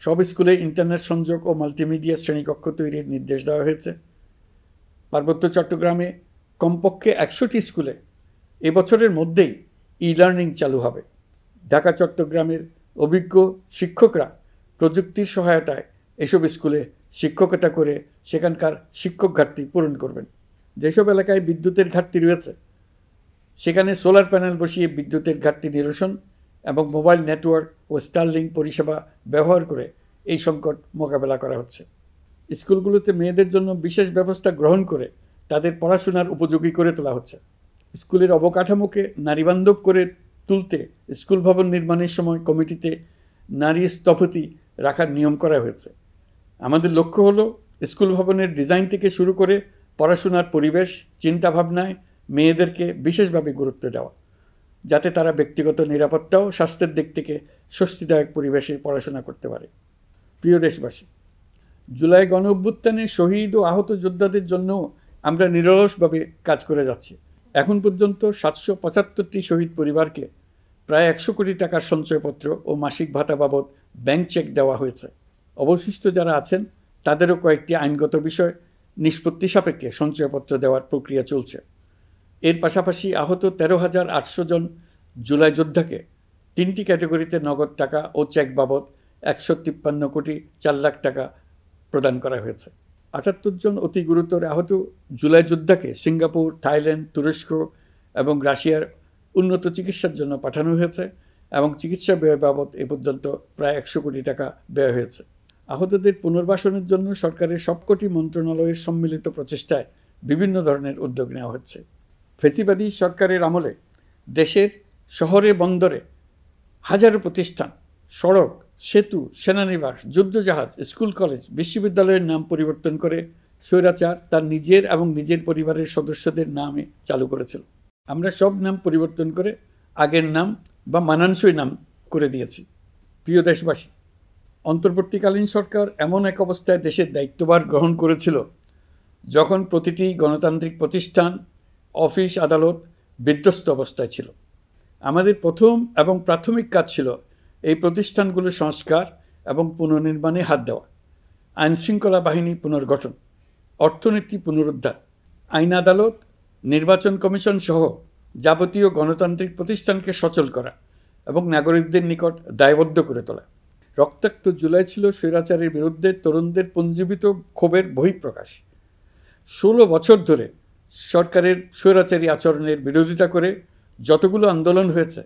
সব স্কুলে ইন্টারনেট সংযোগ ও মাল্টিমিডিয়া শ্রেণীকক্ষ তৈরির নির্দেশ দেওয়া হয়েছে। পার্বত্য চট্টগ্রামে কমপক্ষে 100টি স্কুলে এবছরের মধ্যেই ই-লার্নিং চালু হবে। ঢাকা চট্টগ্রামের অভিজ্ঞ শিক্ষকরা প্রযুক্তির সহায়তায় এসব স্কুলে শিক্ষকতা করে সেখানকার শিক্ষক ঘাটতি পূরণ করবেন। যেসব এলাকায় বিদ্যুতের ঘাটতি রয়েছে সেখানে সোলার প্যানেল বসিয়ে বিদ্যুতের ঘাটতি নিরসন এবং মোবাইল নেটওয়ার্ক ও স্টারলিংক পরিষেবা ব্যবহার করে এই সংকট মোকাবেলা করা হচ্ছে। স্কুলগুলোতে মেয়েদের জন্য বিশেষ ব্যবস্থা গ্রহণ করে তাদের পড়াশোনার উপযোগী করে তোলা হচ্ছে। স্কুলের অবকাঠামোকে নারীবান্ধব করে তুলতে স্কুল ভবন নির্মাণের সময় কমিটিতে নারী স্থপতি রাখার নিয়ম করা হয়েছে। আমাদের লক্ষ্য হলো স্কুল ভবনের ডিজাইন থেকে শুরু করে পড়াশোনার পরিবেশ চিন্তাভাবনায় মেয়েদেরকে বিশেষভাবে গুরুত্ব দেওয়া, যাতে তারা ব্যক্তিগত নিরাপত্তা ও স্বাস্থ্যের দিক থেকে স্বস্তিদায়ক পরিবেশে পড়াশোনা করতে পারে। প্রিয় দেশবাসী, জুলাই গণ অভ্যুত্থানে শহীদ ও আহত যোদ্ধাদের জন্য আমরা নিরলসভাবে কাজ করে যাচ্ছি। এখন পর্যন্ত 775টি শহীদ পরিবারকে প্রায় 100 কোটি টাকার সঞ্চয়পত্র ও মাসিক ভাতা বাবদ ব্যাংক চেক দেওয়া হয়েছে। অবশিষ্ট যারা আছেন তাদেরও কয়েকটি আইনগত বিষয় নিষ্পত্তি সাপেক্ষে সঞ্চয়পত্র দেওয়ার প্রক্রিয়া চলছে। এর পাশাপাশি আহত 13,800 জন জুলাই যোদ্ধাকে 3টি ক্যাটাগরিতে নগদ টাকা ও চেক বাবদ 153 কোটি 4 লাখ টাকা প্রদান করা হয়েছে। 78 জন অতি গুরুতর আহত জুলাই যোদ্ধাকে সিঙ্গাপুর, থাইল্যান্ড, তুরস্ক এবং রাশিয়ার উন্নত চিকিৎসার জন্য পাঠানো হয়েছে এবং চিকিৎসা ব্যয় বাবদ এ পর্যন্ত প্রায় 100 কোটি টাকা ব্যয় হয়েছে। আহতদের পুনর্বাসনের জন্য সরকারের সবকটি মন্ত্রণালয়ের সম্মিলিত প্রচেষ্টায় বিভিন্ন ধরনের উদ্যোগ নেওয়া হচ্ছে। ফেসিবাদী সরকারের আমলে দেশের শহরে বন্দরে হাজারো প্রতিষ্ঠান, সড়ক, সেতু, সেনানিবাস, যুদ্ধজাহাজ, স্কুল, কলেজ, বিশ্ববিদ্যালয়ের নাম পরিবর্তন করে স্বৈরাচার তার নিজের এবং নিজের পরিবারের সদস্যদের নামে চালু করেছিল। আমরা সব নাম পরিবর্তন করে আগের নাম বা মানানসই নাম করে দিয়েছি। প্রিয় দেশবাসী, অন্তর্বর্তীকালীন সরকার এমন এক অবস্থায় দেশের দায়িত্বভার গ্রহণ করেছিল যখন প্রতিটি গণতান্ত্রিক প্রতিষ্ঠান, অফিস, আদালত বিধ্বস্ত অবস্থায় ছিল। আমাদের প্রথম এবং প্রাথমিক কাজ ছিল এই প্রতিষ্ঠানগুলোর সংস্কার এবং পুনর্নির্মাণে হাত দেওয়া, আইনশৃঙ্খলা বাহিনী পুনর্গঠন, অর্থনীতি পুনরুদ্ধার, আইন আদালত, নির্বাচন কমিশন সহ যাবতীয় গণতান্ত্রিক প্রতিষ্ঠানকে সচল করা এবং নাগরিকদের নিকট দায়বদ্ধ করে তোলা। রক্তাক্ত জুলাই ছিল স্বৈরাচারের বিরুদ্ধে তরুণদের পুঞ্জীবিত ক্ষোভের বহিঃপ্রকাশ। 16 বছর ধরে সরকারের স্বৈরাচারী আচরণের বিরোধিতা করে যতগুলো আন্দোলন হয়েছে,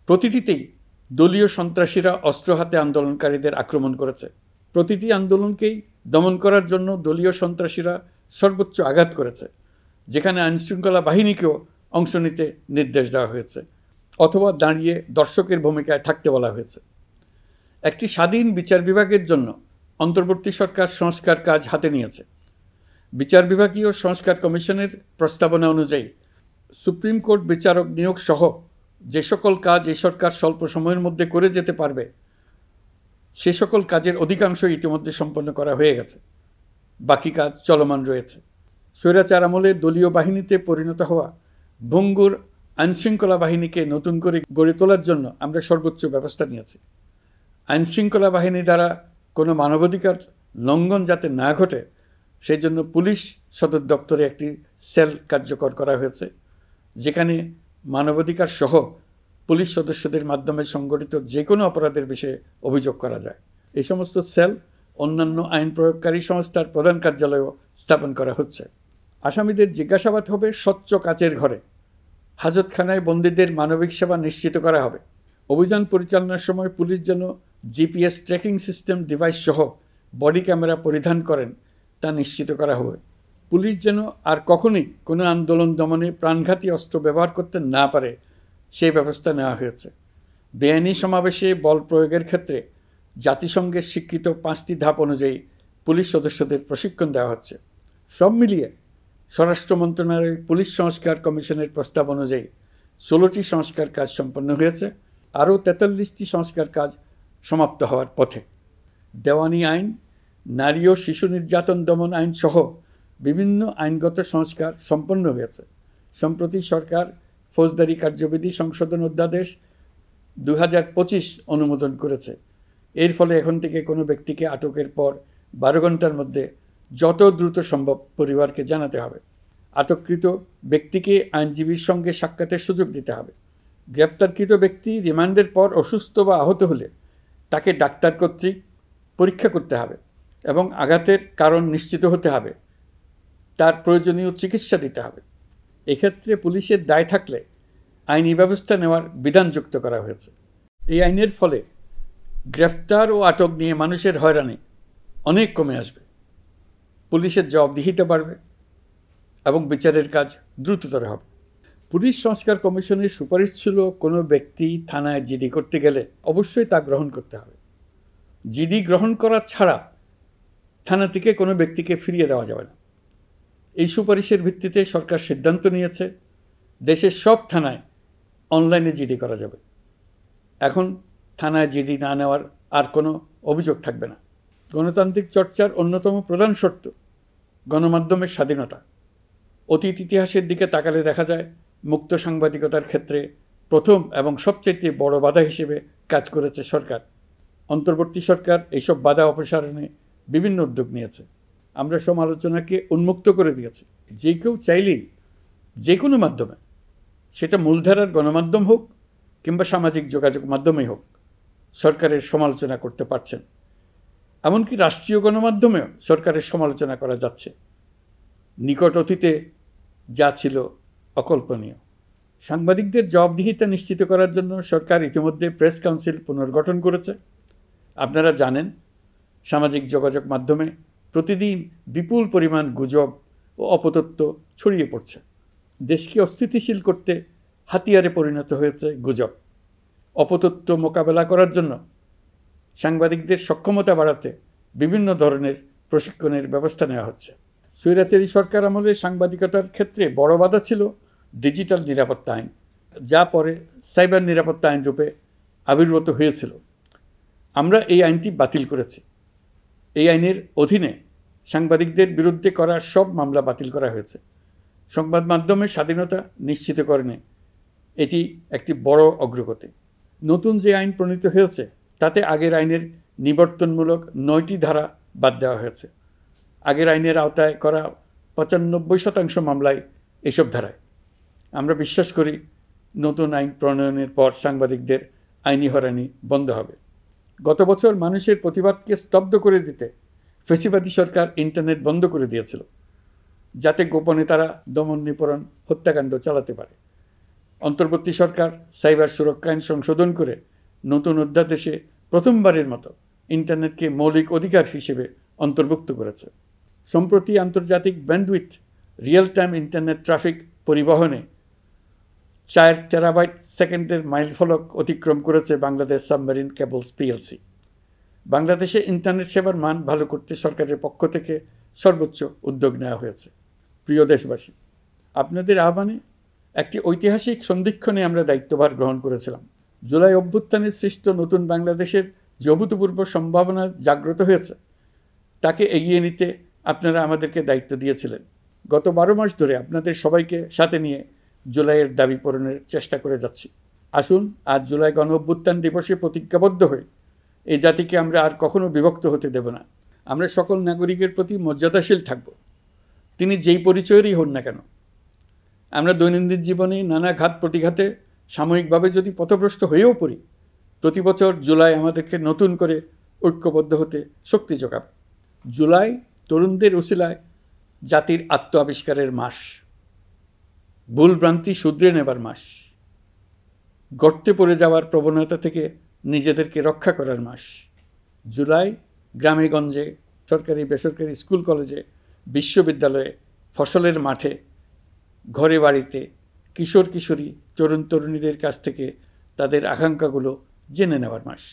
প্রতিটিতেই দলীয় সন্ত্রাসীরা অস্ত্র হাতে আন্দোলনকারীদের আক্রমণ করেছে। প্রতিটি আন্দোলনকেই দমন করার জন্য দলীয় সন্ত্রাসীরা সর্বোচ্চ আঘাত করেছে, যেখানে আইনশৃঙ্খলা বাহিনীকেও অংশ নিতে নির্দেশ দেওয়া হয়েছে অথবা দাঁড়িয়ে দর্শকের ভূমিকায় থাকতে বলা হয়েছে। একটি স্বাধীন বিচার বিভাগের জন্য অন্তর্বর্তী সরকার সংস্কার কাজ হাতে নিয়েছে। বিচার বিভাগীয় সংস্কার কমিশনের প্রস্তাবনা অনুযায়ী সুপ্রিম কোর্ট বিচারক নিয়োগ সহ যে সকল কাজ এই সরকার স্বল্প সময়ের মধ্যে করে যেতে পারবে, সে সকল কাজের অধিকাংশ ইতিমধ্যে সম্পন্ন করা হয়ে গেছে। বাকি কাজ চলমান রয়েছে। স্বৈরাচার আমলে দলীয় বাহিনীতে পরিণত হওয়া ভঙ্গুর আইনশৃঙ্খলা বাহিনীকে নতুন করে গড়ে তোলার জন্য আমরা সর্বোচ্চ ব্যবস্থা নিয়েছি। আইনশৃঙ্খলা বাহিনী দ্বারা কোনো মানবাধিকার লঙ্ঘন যাতে না ঘটে, সেই জন্য পুলিশ সদর দপ্তরে একটি সেল কার্যকর করা হয়েছে, যেখানে মানবাধিকার সহ পুলিশ সদস্যদের মাধ্যমে সংগঠিত যে কোনো অপরাধের বিষয়ে অভিযোগ করা যায়। এই সমস্ত সেল অন্যান্য আইন প্রয়োগকারী সংস্থার প্রধান কার্যালয়েও স্থাপন করা হচ্ছে। আসামিদের জিজ্ঞাসাবাদ হবে স্বচ্ছ কাচের ঘরে। হাজতখানায় বন্দীদের মানবিক সেবা নিশ্চিত করা হবে। অভিযান পরিচালনার সময় পুলিশ যেন জিপিএস ট্র্যাকিং সিস্টেম ডিভাইস সহ বডি ক্যামেরা পরিধান করেন তা নিশ্চিত করা হবে। পুলিশ যেন আর কখনোই কোনো আন্দোলন দমনে প্রাণঘাতী অস্ত্র ব্যবহার করতে না পারে, সেই ব্যবস্থা নেওয়া হয়েছে। বেআইনি সমাবেশে বল প্রয়োগের ক্ষেত্রে জাতিসংঘের স্বীকৃত 5টি ধাপ অনুযায়ী পুলিশ সদস্যদের প্রশিক্ষণ দেওয়া হচ্ছে। সব মিলিয়ে স্বরাষ্ট্র মন্ত্রণালয়ের পুলিশ সংস্কার কমিশনের প্রস্তাব অনুযায়ী 16টি সংস্কার কাজ সম্পন্ন হয়েছে। আরও 43টি সংস্কার কাজ সমাপ্ত হওয়ার পথে। দেওয়ানি আইন, নারী ও শিশু নির্যাতন দমন আইন সহ বিভিন্ন আইনগত সংস্কার সম্পন্ন হয়েছে। সম্প্রতি সরকার ফৌজদারি কার্যবিধি সংশোধন অধ্যাদেশ 2025 অনুমোদন করেছে। এর ফলে এখন থেকে কোনো ব্যক্তিকে আটকের পর 12 ঘন্টার মধ্যে যত দ্রুত সম্ভব পরিবারকে জানাতে হবে। আটককৃত ব্যক্তিকে আইনজীবীর সঙ্গে সাক্ষাতের সুযোগ দিতে হবে। গ্রেপ্তারকৃত ব্যক্তি রিমান্ডের পর অসুস্থ বা আহত হলে তাকে ডাক্তার কর্তৃক পরীক্ষা করতে হবে এবং আঘাতের কারণ নিশ্চিত হতে হবে। তার প্রয়োজনীয় চিকিৎসা দিতে হবে। এক্ষেত্রে পুলিশের দায় থাকলে আইনি ব্যবস্থা নেওয়ার বিধান যুক্ত করা হয়েছে। এই আইনের ফলে গ্রেফতার ও আটক নিয়ে মানুষের হয়রানি অনেক কমে আসবে, পুলিশের জবাবদিহিতা বাড়বে এবং বিচারের কাজ দ্রুততর হবে। পুলিশ সংস্কার কমিশনের সুপারিশ ছিল কোনো ব্যক্তি থানায় জিডি করতে গেলে অবশ্যই তা গ্রহণ করতে হবে। জিডি গ্রহণ করা ছাড়া থানা থেকে কোনো ব্যক্তিকে ফিরিয়ে দেওয়া যাবে না। এই সুপারিশের ভিত্তিতে সরকার সিদ্ধান্ত নিয়েছে দেশের সব থানায় অনলাইনে জিডি করা যাবে। এখন থানায় জিডি না নেওয়ার আর কোনো অভিযোগ থাকবে না। গণতান্ত্রিক চর্চার অন্যতম প্রধান শর্ত গণমাধ্যমের স্বাধীনতা। অতীত ইতিহাসের দিকে তাকালে দেখা যায় মুক্ত সাংবাদিকতার ক্ষেত্রে প্রথম এবং সবচেয়ে বড় বাধা হিসেবে কাজ করেছে সরকার। অন্তর্বর্তী সরকার এইসব বাধা অপসারণে বিভিন্ন উদ্যোগ নিয়েছে। আমরা সমালোচনাকে উন্মুক্ত করে দিয়েছি। যে কেউ চাইলেই যে কোনো মাধ্যমে, সেটা মূলধারার গণমাধ্যম হোক কিংবা সামাজিক যোগাযোগ মাধ্যমেই হোক, সরকারের সমালোচনা করতে পারছেন। এমনকি রাষ্ট্রীয় গণমাধ্যমেও সরকারের সমালোচনা করা যাচ্ছে। নিকট অতীতে যা ছিল অকল্পনীয়। সাংবাদিকদের জবাবদিহিতা নিশ্চিত করার জন্য সরকার ইতিমধ্যে প্রেস কাউন্সিল পুনর্গঠন করেছে। আপনারা জানেন, সামাজিক যোগাযোগ মাধ্যমে প্রতিদিন বিপুল পরিমাণ গুজব ও অপতথ্য ছড়িয়ে পড়ছে। দেশকে অস্থিতিশীল করতে হাতিয়ারে পরিণত হয়েছে গুজব। অপতথ্য মোকাবেলা করার জন্য সাংবাদিকদের সক্ষমতা বাড়াতে বিভিন্ন ধরনের প্রশিক্ষণের ব্যবস্থা নেওয়া হচ্ছে। স্বৈরাচারী সরকার আমলে সাংবাদিকতার ক্ষেত্রে বড় বাধা ছিল ডিজিটাল নিরাপত্তা আইন, যা পরে সাইবার নিরাপত্তা আইন রূপে আবির্ভূত হয়েছিল। আমরা এই আইনটি বাতিল করেছি। এই আইনের অধীনে সাংবাদিকদের বিরুদ্ধে করা সব মামলা বাতিল করা হয়েছে। সংবাদ মাধ্যমের স্বাধীনতা নিশ্চিতকরণে এটি একটি বড় অগ্রগতি। নতুন যে আইন প্রণীত হয়েছে তাতে আগের আইনের নিবর্তনমূলক 9টি ধারা বাদ দেওয়া হয়েছে। আগের আইনের আওতায় করা 95% মামলায় এসব ধারায়। আমরা বিশ্বাস করি নতুন আইন প্রণয়নের পর সাংবাদিকদের আইনি হয়রানি বন্ধ হবে। গত বছর মানুষের প্রতিবাদকে স্তব্ধ করে দিতে ফ্যাসিবাদী সরকার ইন্টারনেট বন্ধ করে দিয়েছিল, যাতে গোপনে তারা দমন নিপীড়ন হত্যাকাণ্ড চালাতে পারে। অন্তর্বর্তী সরকার সাইবার সুরক্ষা আইন সংশোধন করে নতুন অধ্যাদেশে প্রথমবারের মতো ইন্টারনেটকে মৌলিক অধিকার হিসেবে অন্তর্ভুক্ত করেছে। সম্প্রতি আন্তর্জাতিক bandwidth real time internet traffic পরিবহনে 4 টেরাবাইট সেকেন্ডের মাইলফলক অতিক্রম করেছে বাংলাদেশ সাবমেরিন কেবলস পিএলসি। বাংলাদেশে ইন্টারনেট সেবার মান ভালো করতে সরকারের পক্ষ থেকে সর্বোচ্চ উদ্যোগ নেওয়া হয়েছে। প্রিয় দেশবাসী, আপনাদের আহ্বানে একটি ঐতিহাসিক সন্ধিক্ষণে আমরা দায়িত্বভার গ্রহণ করেছিলাম। জুলাই অভ্যুত্থানের সৃষ্ট নতুন বাংলাদেশের যে অভূতপূর্ব সম্ভাবনা জাগ্রত হয়েছে, তাকে এগিয়ে নিতে আপনারা আমাদেরকে দায়িত্ব দিয়েছিলেন। গত 12 মাস ধরে আপনাদের সবাইকে সাথে নিয়ে জুলাইয়ের দাবি পূরণের চেষ্টা করে যাচ্ছি। আসুন আজ জুলাই গণ অভ্যুত্থান দিবসে প্রতিজ্ঞাবদ্ধ হয়ে এই জাতিকে আমরা আর কখনো বিভক্ত হতে দেব না। আমরা সকল নাগরিকের প্রতি মর্যাদাশীল থাকব, তিনি যেই পরিচয়েরই হন না কেন। আমরা দৈনন্দিন জীবনে নানা ঘাত প্রতিঘাতে সাময়িকভাবে যদি পথভ্রষ্ট হয়েও পড়ি, প্রতি বছর জুলাই আমাদেরকে নতুন করে ঐক্যবদ্ধ হতে শক্তি যোগাবে। জুলাই তরুণদের উসিলায় জাতির আত্ম আবিষ্কারের মাস, ভুলভ্রান্তি শুধরে নেবার মাস, গর্তে পড়ে যাওয়ার প্রবণতা থেকে নিজেদেরকে রক্ষা করার মাস। জুলাই গ্রামে গঞ্জে, সরকারি বেসরকারি স্কুল কলেজে, বিশ্ববিদ্যালয়ে, ফসলের মাঠে, ঘরে বাড়িতে কিশোর কিশোরী তরুণ তরুণীদের কাছ থেকে তাদের আকাঙ্ক্ষাগুলো জেনে নেওয়ার মাস।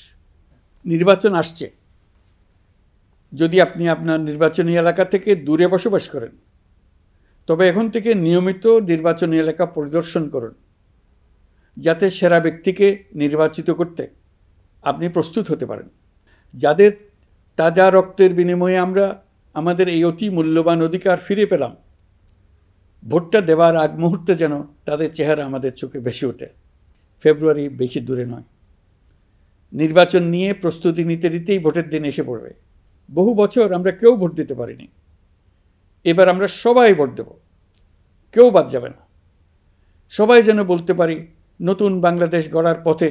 নির্বাচন আসছে। যদি আপনি আপনার নির্বাচনী এলাকা থেকে দূরে বসবাস করেন, তবে এখন থেকে নিয়মিত নির্বাচনী এলাকা পরিদর্শন করুন, যাতে সেরা ব্যক্তিকে নির্বাচিত করতে আপনি প্রস্তুত হতে পারেন। যাদের তাজা রক্তের বিনিময়ে আমরা আমাদের এই অতি মূল্যবান অধিকার ফিরে পেলাম, ভোটটা দেওয়ার আগ মুহূর্তে যেন তাদের চেহারা আমাদের চোখে ভেসে ওঠে। ফেব্রুয়ারি বেশি দূরে নয়। নির্বাচন নিয়ে প্রস্তুতি নিতে নিতেই ভোটের দিন এসে পড়বে। বহু বছর আমরা কেউ ভোট দিতে পারিনি। এবার আমরা সবাই ভোট দেব, কেউ বাদ যাবে না। সবাই যেন বলতে পারি, নতুন বাংলাদেশ গড়ার পথে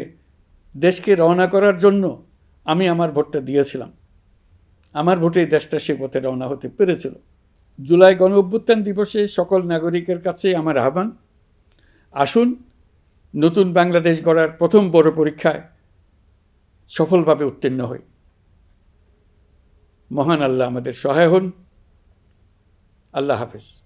দেশকে রওনা করার জন্য আমি আমার ভোটটা দিয়েছিলাম। আমার ভোটেই দেশটা সে পথে রওনা হতে পেরেছিল। জুলাই গণ অভ্যুত্থান দিবসে সকল নাগরিকের কাছে আমার আহ্বান, আসুন নতুন বাংলাদেশ গড়ার প্রথম বড় পরীক্ষায় সফলভাবে উত্তীর্ণ হই। মহান আল্লাহ আমাদের সহায় হন। আল্লাহ হাফেজ।